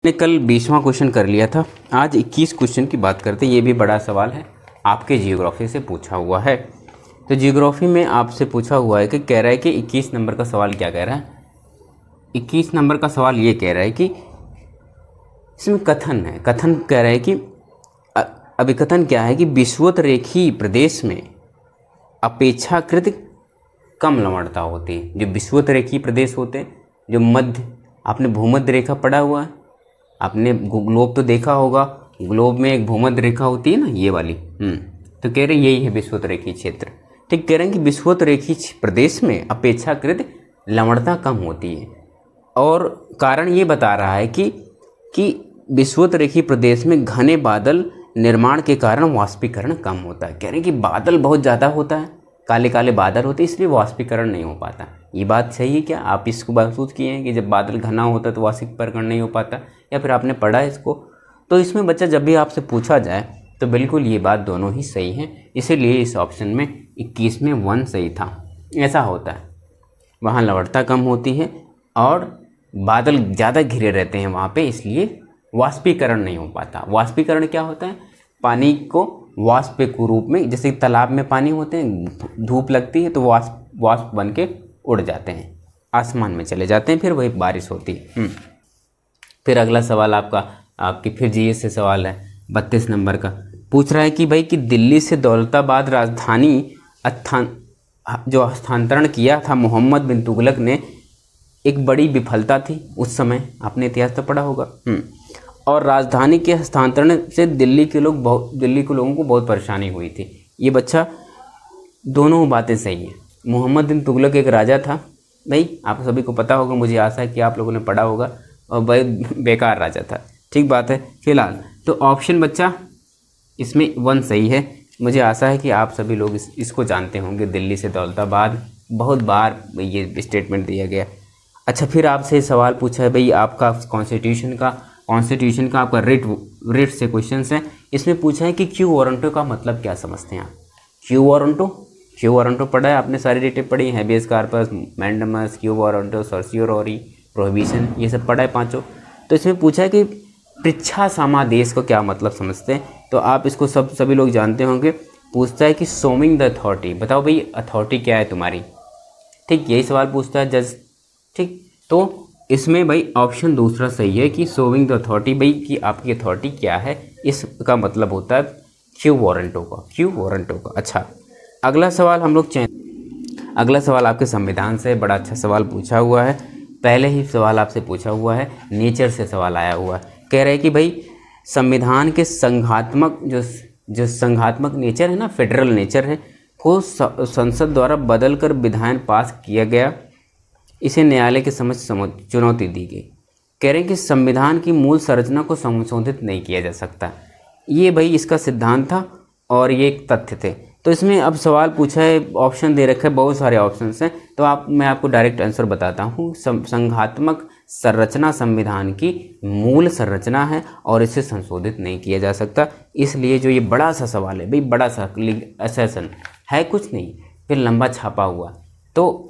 ने कल 20वां क्वेश्चन कर लिया था, आज 21 क्वेश्चन की बात करते हैं। ये भी बड़ा सवाल है, आपके जियोग्राफी से पूछा हुआ है। तो जियोग्राफी में आपसे पूछा हुआ है कि कह रहा है कि 21 नंबर का सवाल क्या कह रहा है। 21 नंबर का सवाल ये कह रहा है कि इसमें कथन है, कथन कह रहा है कि अभिकथन क्या है कि विषुवतरेखीय प्रदेश में अपेक्षाकृत कम लवणता होती है। जो विषुवतरेखीय प्रदेश होते हैं, जो मध्य, आपने भूमध्य रेखा पढ़ा हुआ है, आपने ग्लोब तो देखा होगा, ग्लोब में एक भूमध्य रेखा होती है ना, ये वाली। तो कह रहे यही है विषुवतरेखीय क्षेत्र। ठीक कह रहे हैं कि विषुवतरेखीय प्रदेश में अपेक्षाकृत लवणता कम होती है, और कारण ये बता रहा है कि विषुवतरेखीय प्रदेश में घने बादल निर्माण के कारण वाष्पीकरण कम होता है। कह रहे हैं कि बादल बहुत ज़्यादा होता है, काले काले बादल होते हैं, इसलिए वाष्पीकरण नहीं हो पाता। ये बात सही है क्या? आप इसको महसूस किए हैं कि जब बादल घना होता है तो वाष्पीकरण नहीं हो पाता, या फिर आपने पढ़ा है इसको? तो इसमें बच्चा जब भी आपसे पूछा जाए तो बिल्कुल ये बात दोनों ही सही हैं, इसीलिए इस ऑप्शन में 21 में 1 सही था। ऐसा होता है, वहाँ लवणता कम होती है और बादल ज़्यादा घिरे रहते हैं वहाँ पे, इसलिए वाष्पीकरण नहीं हो पाता। वाष्पीकरण क्या होता है? पानी को वाष्प के रूप में, जैसे तालाब में पानी होते हैं, धूप लगती है तो वाष्प बन के उड़ जाते हैं, आसमान में चले जाते हैं, फिर वही बारिश होती है। फिर अगला सवाल आपकी फिर जीएस से सवाल है 32 नंबर का। पूछ रहा है कि भाई कि दिल्ली से दौलताबाद राजधानी जो हस्तांतरण किया था मोहम्मद बिन तुगलक ने, एक बड़ी विफलता थी उस समय, आपने इतिहास तो पढ़ा होगा। और राजधानी के हस्तांतरण से दिल्ली के लोगों को बहुत परेशानी हुई थी। ये बच्चा दोनों बातें सही हैं। मोहम्मद बिन तुगलक एक राजा था, भाई आप सभी को पता होगा, मुझे आशा है कि आप लोगों ने पढ़ा होगा, और भाई बेकार राजा था। ठीक बात है। फिलहाल तो ऑप्शन बच्चा इसमें 1 सही है। मुझे आशा है कि आप सभी लोग इसको जानते होंगे, दिल्ली से दौलताबाद, बहुत बार ये स्टेटमेंट दिया गया। अच्छा, फिर आपसे सवाल पूछा है भाई आपका कॉन्स्टिट्यूशन का आपका रिट से क्वेश्चन है। इसमें पूछा है कि क्यू वारंटो का मतलब क्या समझते हैं आप? क्यू वारंटो पढ़ा है आपने, सारी रिटें पढ़ी, habeas corpus, mandamus, quo warranto, certiorari, prohibition, ये सब पढ़ा है पांचों। तो इसमें पूछा है कि पृच्छा समादेश को क्या मतलब समझते हैं, तो आप इसको सभी लोग जानते होंगे। पूछता है कि सोमिंग द अथॉरिटी, बताओ भाई अथॉरिटी क्या है तुम्हारी। ठीक, यही सवाल पूछता है जज। ठीक, तो इसमें भाई ऑप्शन दूसरा सही है कि सोविंग द अथॉरिटी, भाई कि आपकी अथॉरिटी क्या है, इसका मतलब होता है क्यू वारंटो का। अच्छा, अगला सवाल अगला सवाल आपके संविधान से, बड़ा अच्छा सवाल पूछा हुआ है। पहले ही सवाल आपसे पूछा हुआ है, नेचर से सवाल आया हुआ है। कह रहे हैं कि भाई संविधान के संघात्मक जो संघात्मक नेचर है ना, फेडरल नेचर है, को संसद द्वारा बदल कर विधान पास किया गया, इसे न्यायालय के समझ चुनौती दी गई। कह रहे हैं कि संविधान की मूल संरचना को संशोधित नहीं किया जा सकता। ये भाई इसका सिद्धांत था और ये एक तथ्य थे। तो इसमें अब सवाल पूछा है, ऑप्शन दे रखे हैं, बहुत सारे ऑप्शंस हैं, तो मैं आपको डायरेक्ट आंसर बताता हूँ। संघात्मक संरचना संविधान की मूल संरचना है और इसे संशोधित नहीं किया जा सकता। इसलिए जो ये बड़ा सा सवाल है भाई, बड़ा सा सेशन है, कुछ नहीं, फिर लंबा छापा हुआ, तो